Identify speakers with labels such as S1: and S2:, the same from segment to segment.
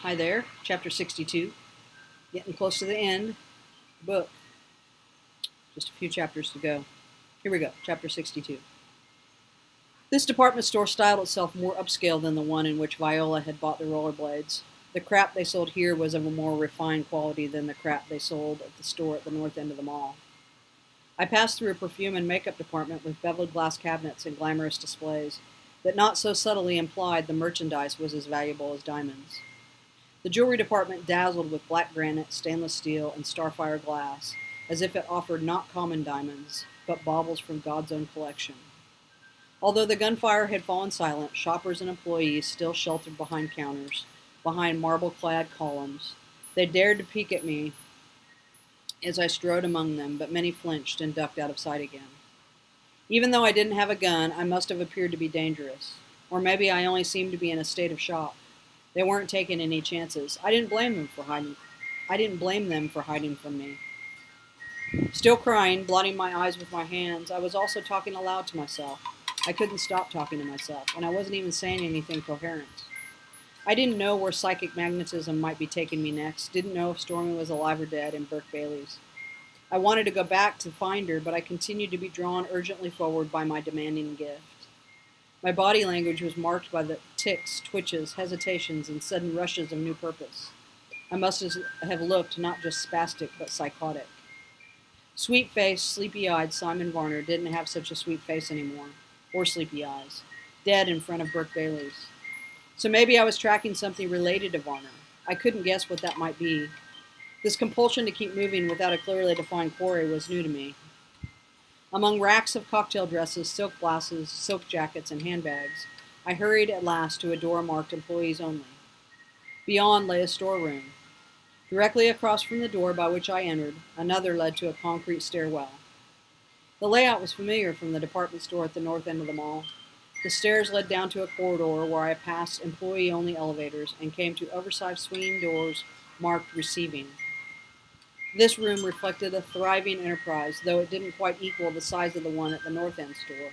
S1: Hi there, chapter 62. Getting close to the end of the book. Just a few chapters to go. Here we go, chapter 62. This department store styled itself more upscale than the one in which Viola had bought the rollerblades. The crap they sold here was of a more refined quality than the crap they sold at the store at the north end of the mall. I passed through a perfume and makeup department with beveled glass cabinets and glamorous displays that not so subtly implied the merchandise was as valuable as diamonds. The jewelry department dazzled with black granite, stainless steel, and starfire glass, as if it offered not common diamonds, but baubles from God's own collection. Although the gunfire had fallen silent, shoppers and employees still sheltered behind counters, behind marble-clad columns. They dared to peek at me as I strode among them, but many flinched and ducked out of sight again. Even though I didn't have a gun, I must have appeared to be dangerous. Or maybe I only seemed to be in a state of shock. They weren't taking any chances. I didn't blame them for hiding from me. Still crying, blotting my eyes with my hands, I was also talking aloud to myself. I couldn't stop talking to myself, and I wasn't even saying anything coherent. I didn't know where psychic magnetism might be taking me next, didn't know if Stormy was alive or dead in Burke Bailey's. I wanted to go back to find her, but I continued to be drawn urgently forward by my demanding gift. My body language was marked by the tics, twitches, hesitations, and sudden rushes of new purpose. I must have looked not just spastic, but psychotic. Sweet-faced, sleepy-eyed Simon Varner didn't have such a sweet face anymore, or sleepy eyes, dead in front of Burke Bailey's. So maybe I was tracking something related to Varner. I couldn't guess what that might be. This compulsion to keep moving without a clearly defined quarry was new to me. Among racks of cocktail dresses, silk blouses, silk jackets, and handbags, I hurried at last to a door marked Employees Only. Beyond lay a storeroom. Directly across from the door by which I entered, another led to a concrete stairwell. The layout was familiar from the department store at the north end of the mall. The stairs led down to a corridor where I passed employee-only elevators and came to oversized swinging doors marked Receiving. This room reflected a thriving enterprise, though it didn't quite equal the size of the one at the North End store.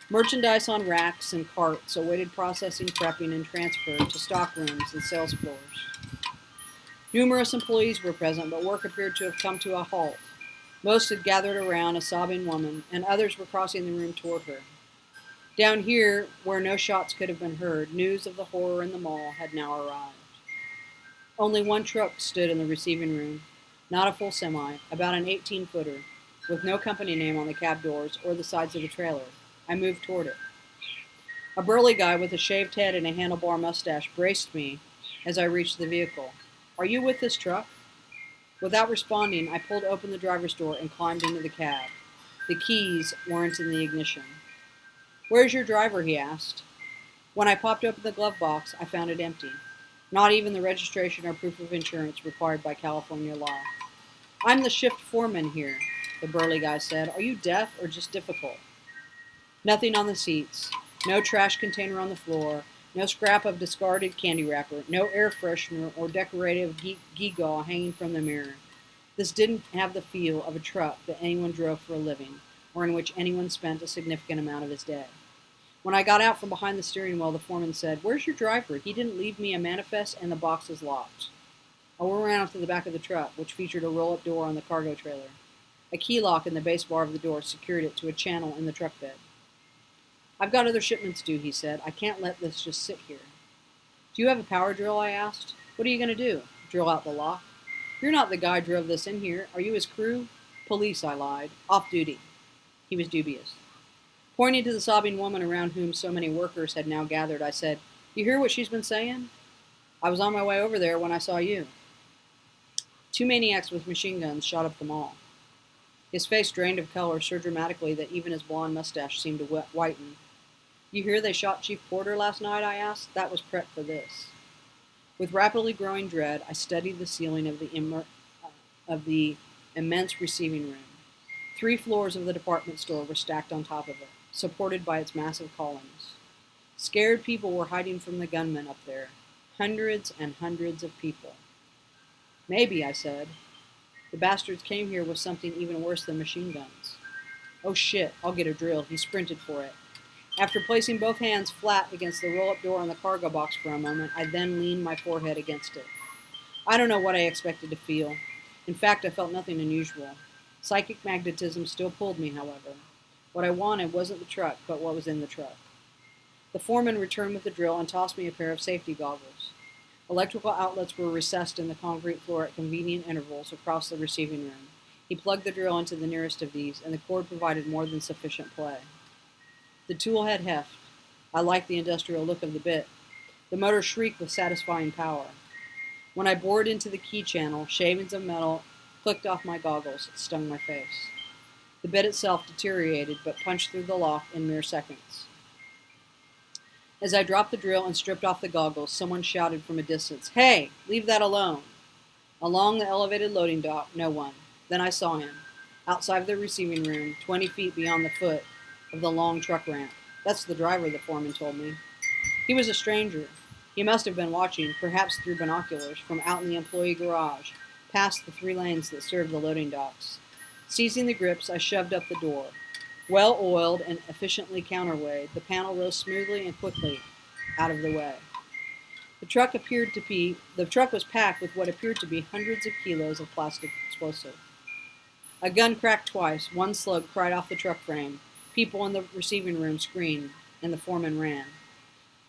S1: Merchandise on racks and carts awaited processing, prepping, and transfer to stock rooms and sales floors. Numerous employees were present, but work appeared to have come to a halt. Most had gathered around a sobbing woman, and others were crossing the room toward her. Down here, where no shots could have been heard, news of the horror in the mall had now arrived. Only one truck stood in the receiving room. Not a full semi, about an 18-footer, with no company name on the cab doors or the sides of the trailer. I moved toward it. A burly guy with a shaved head and a handlebar mustache braced me as I reached the vehicle. "Are you with this truck?" Without responding, I pulled open the driver's door and climbed into the cab. The keys weren't in the ignition. "Where's your driver?" he asked. When I popped open the glove box, I found it empty. Not even the registration or proof of insurance required by California law. "I'm the shift foreman here," the burly guy said. "Are you deaf or just difficult?" Nothing on the seats, no trash container on the floor, no scrap of discarded candy wrapper, no air freshener or decorative gewgaw hanging from the mirror. This didn't have the feel of a truck that anyone drove for a living, or in which anyone spent a significant amount of his day. When I got out from behind the steering wheel, the foreman said, "Where's your driver? He didn't leave me a manifest and the box is locked." I went around to the back of the truck, which featured a roll-up door on the cargo trailer. A key lock in the base bar of the door secured it to a channel in the truck bed. "I've got other shipments due," he said. "I can't let this just sit here." "Do you have a power drill?" I asked. "What are you going to do? Drill out the lock?" "You're not the guy who drove this in here. Are you his crew?" "Police," I lied. "Off duty." He was dubious. Pointing to the sobbing woman around whom so many workers had now gathered, I said, "You hear what she's been saying?" "I was on my way over there when I saw you." Two maniacs with machine guns shot up the mall. His face drained of color so dramatically that even his blonde mustache seemed to whiten. "You hear they shot Chief Porter last night?" I asked. "That was prep for this." With rapidly growing dread, I studied the ceiling of the immense receiving room. 3 floors of the department store were stacked on top of it, supported by its massive columns. Scared people were hiding from the gunmen up there. Hundreds and hundreds of people. "Maybe," I said, "the bastards came here with something even worse than machine guns." "Oh shit, I'll get a drill." He sprinted for it. After placing both hands flat against the roll-up door on the cargo box for a moment, I then leaned my forehead against it. I don't know what I expected to feel. In fact, I felt nothing unusual. Psychic magnetism still pulled me, however. What I wanted wasn't the truck, but what was in the truck. The foreman returned with the drill and tossed me a pair of safety goggles. Electrical outlets were recessed in the concrete floor at convenient intervals across the receiving room. He plugged the drill into the nearest of these, and the cord provided more than sufficient play. The tool had heft. I liked the industrial look of the bit. The motor shrieked with satisfying power. When I bored into the key channel, shavings of metal clicked off my goggles. It stung my face. The bit itself deteriorated, but punched through the lock in mere seconds. As I dropped the drill and stripped off the goggles, someone shouted from a distance, "Hey, leave that alone!" Along the elevated loading dock, no one. Then I saw him, outside of the receiving room, 20 feet beyond the foot of the long truck ramp. "That's the driver," the foreman told me. He was a stranger. He must have been watching, perhaps through binoculars, from out in the employee garage, past the 3 lanes that served the loading docks. Seizing the grips, I shoved up the door. Well oiled and efficiently counterweighted, the panel rose smoothly and quickly out of the way. The truck was packed with what appeared to be hundreds of kilos of plastic explosive. A gun cracked twice. One slug cried off the truck frame. People in the receiving room screamed, and the foreman ran.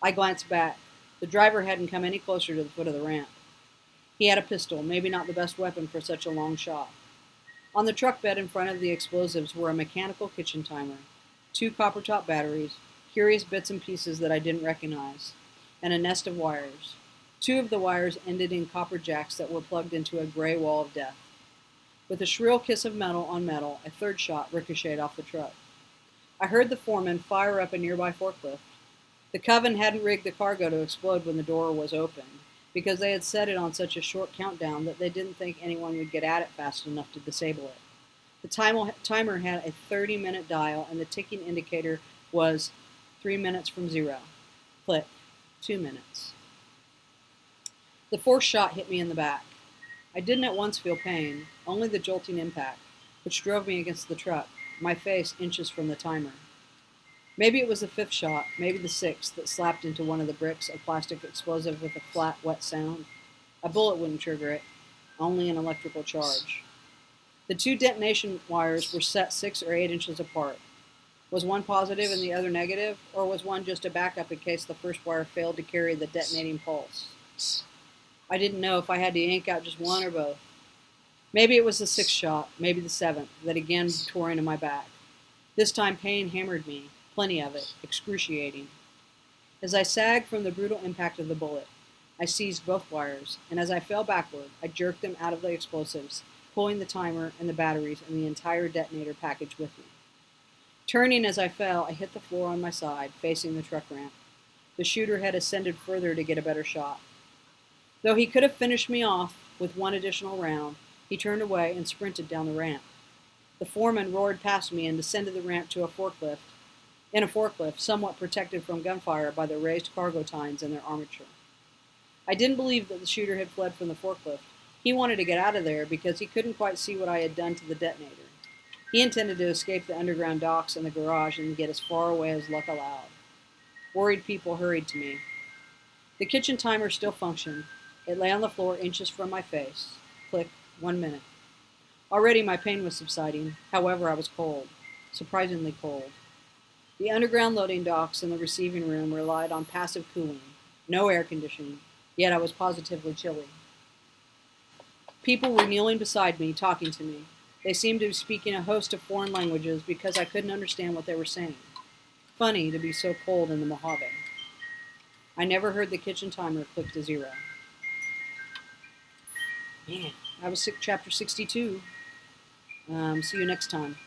S1: I glanced back. The driver hadn't come any closer to the foot of the ramp. He had a pistol, maybe not the best weapon for such a long shot. On the truck bed in front of the explosives were a mechanical kitchen timer, 2 copper-top batteries, curious bits and pieces that I didn't recognize, and a nest of wires. 2 of the wires ended in copper jacks that were plugged into a gray wall of death. With a shrill kiss of metal on metal, a 3rd shot ricocheted off the truck. I heard the foreman fire up a nearby forklift. The coven hadn't rigged the cargo to explode when the door was opened, because they had set it on such a short countdown that they didn't think anyone would get at it fast enough to disable it. The timer had a 30-minute dial, and the ticking indicator was 3 minutes from 0. Click. 2 minutes. The 4th shot hit me in the back. I didn't at once feel pain, only the jolting impact, which drove me against the truck, my face inches from the timer. Maybe it was the 5th shot, maybe the 6th, that slapped into one of the bricks of plastic explosive with a flat, wet sound. A bullet wouldn't trigger it, only an electrical charge. The 2 detonation wires were set 6 or 8 inches apart. Was one positive and the other negative, or was one just a backup in case the first wire failed to carry the detonating pulse? I didn't know if I had to yank out just one or both. Maybe it was the 6th shot, maybe the 7th, that again tore into my back. This time pain hammered me. Plenty of it, excruciating. As I sagged from the brutal impact of the bullet, I seized both wires, and as I fell backward, I jerked them out of the explosives, pulling the timer and the batteries and the entire detonator package with me. Turning as I fell, I hit the floor on my side, facing the truck ramp. The shooter had ascended further to get a better shot. Though he could have finished me off with one additional round, he turned away and sprinted down the ramp. The foreman roared past me and descended the ramp to a forklift, somewhat protected from gunfire by the raised cargo tines and their armature. I didn't believe that the shooter had fled from the forklift. He wanted to get out of there because he couldn't quite see what I had done to the detonator. He intended to escape the underground docks and the garage and get as far away as luck allowed. Worried people hurried to me. The kitchen timer still functioned. It lay on the floor inches from my face. Click. 1 minute. Already my pain was subsiding. However, I was cold. Surprisingly cold. The underground loading docks and the receiving room relied on passive cooling, no air conditioning, yet I was positively chilly. People were kneeling beside me, talking to me. They seemed to be speaking a host of foreign languages because I couldn't understand what they were saying. Funny to be so cold in the Mojave. I never heard the kitchen timer click to 0. Man, that was chapter 62. See you next time.